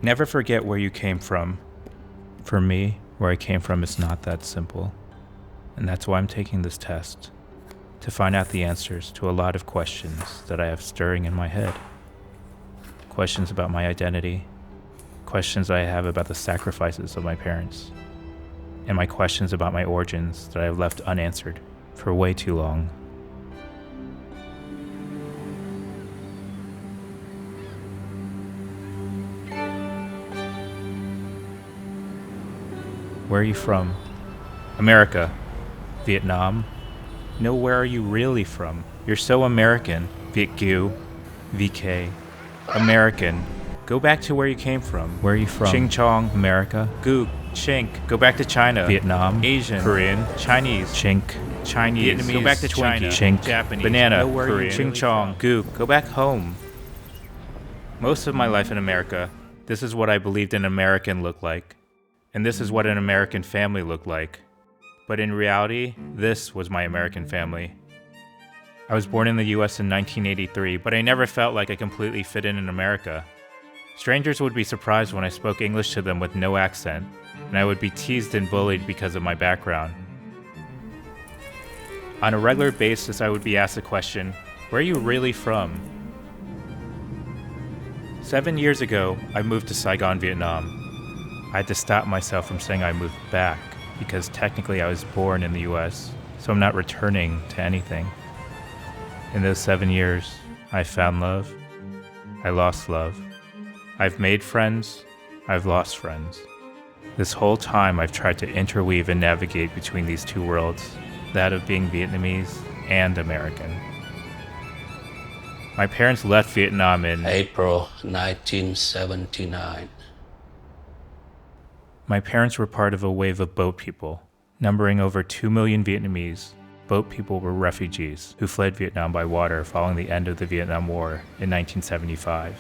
Never forget where you came from. For me, where I came from is not that simple. And that's why I'm taking this test, to find out the answers to a lot of questions that I have stirring in my head. Questions about my identity, questions I have about the sacrifices of my parents, and my questions about my origins that I have left unanswered for way too long. Where are you from? America. Vietnam? No, where are you really from? You're so American. Viet Gu. VK. American. Go back to where you came from. Where are you from? Ching Chong. America. Gu. Chink. Go back to China. Vietnam. Asian. Korean. Chinese. Chink. Chinese. Vietnamese. Go back to China. Chink. Japanese. Banana. Korean. Ching Chong. Gu. Go back home. Most of my life in America, this is what I believed an American looked like. And this is what an American family looked like. But in reality, this was my American family. I was born in the US in 1983, but I never felt like I completely fit in America. Strangers would be surprised when I spoke English to them with no accent, and I would be teased and bullied because of my background. On a regular basis, I would be asked the question, where are you really from? 7 years ago, I moved to Saigon, Vietnam. I had to stop myself from saying I moved back, because technically I was born in the US, so I'm not returning to anything. In those 7 years, I found love, I lost love. I've made friends, I've lost friends. This whole time I've tried to interweave and navigate between these two worlds, that of being Vietnamese and American. My parents left Vietnam in April 1979. My parents were part of a wave of boat people. Numbering over 2 million Vietnamese, boat people were refugees who fled Vietnam by water following the end of the Vietnam War in 1975.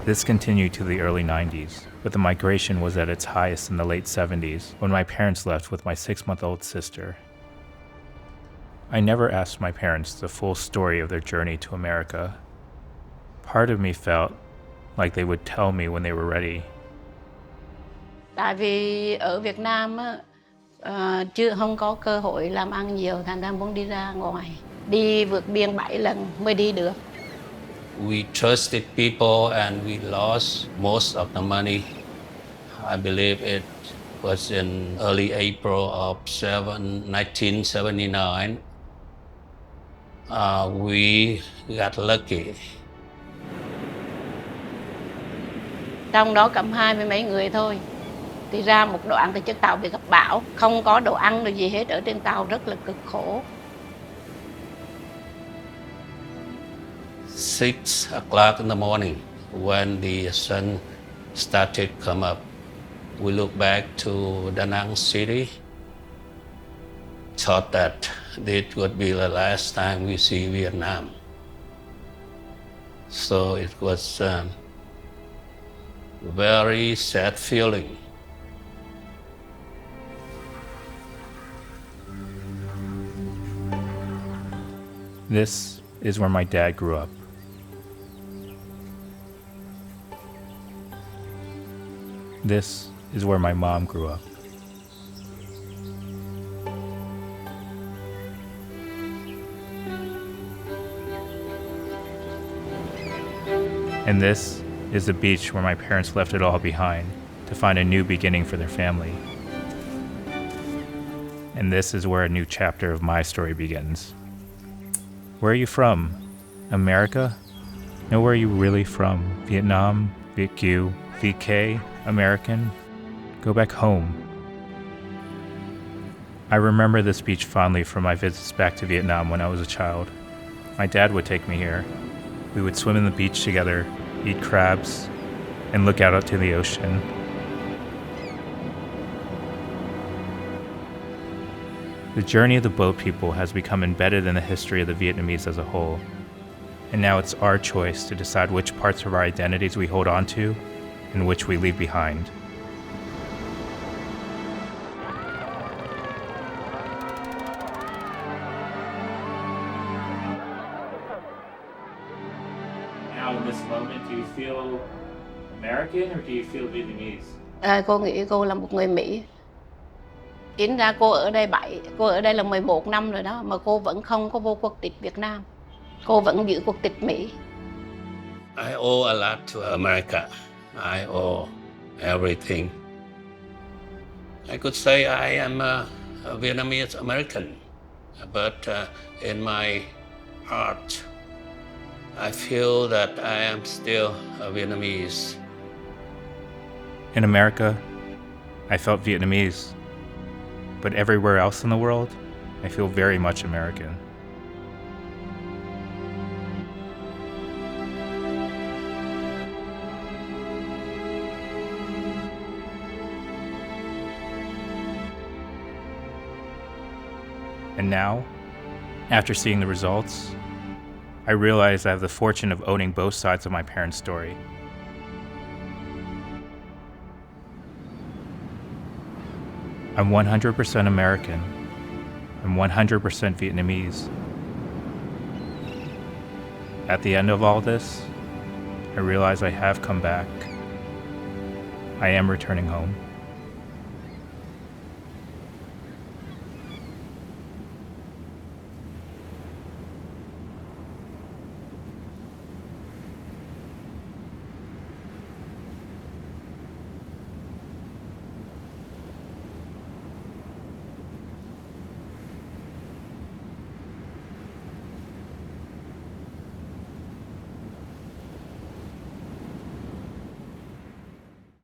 This continued to the early 90s, but the migration was at its highest in the late 70s when my parents left with my 6-month-old sister. I never asked my parents the full story of their journey to America. Part of me felt like they would tell me when they were ready. Tại vì ở Việt Nam á, không có cơ hội làm ăn nhiều, thành ra muốn đi ra ngoài. Đi vượt biên 7 lần mới đi được. We trusted people and we lost most of the money. I believe it was in early April of 1979. We got lucky. Trong đó cầm 20 mấy người thôi. Thì ra một đoạn thì chiếc tàu bị gặp bão, không có đồ ăn đồ gì hết, ở trên tàu rất là cực khổ. 6 o'clock in the morning, when the sun started to come up, we looked back to Da Nang City, thought that this would be the last time we see Vietnam. So it was a very sad feeling. This is where my dad grew up. This is where my mom grew up. And this is the beach where my parents left it all behind to find a new beginning for their family. And this is where a new chapter of my story begins. Where are you from? America? No, where are you really from? Vietnam? Viet Gu? VK? American? Go back home. I remember this beach fondly from my visits back to Vietnam when I was a child. My dad would take me here. We would swim in the beach together, eat crabs, and look out to the ocean. The journey of the boat people has become embedded in the history of the Vietnamese as a whole. And now it's our choice to decide which parts of our identities we hold on to and which we leave behind. Now in this moment, do you feel American or do you feel Vietnamese? Cô nghĩ cô là một người Mỹ. Chính ra cô ở đây cô ở đây là 11 năm rồi đó, mà cô vẫn không có vô quốc tịch Việt Nam. Cô vẫn giữ quốc tịch Mỹ. I owe a lot to America. I owe everything. I could say I am a Vietnamese American, but in my heart, I feel that I am still a Vietnamese. In America, I felt Vietnamese. But everywhere else in the world, I feel very much American. And now, after seeing the results, I realize I have the fortune of owning both sides of my parents' story. I'm 100% American. I'm 100% Vietnamese. At the end of all this, I realize I have come back. I am returning home.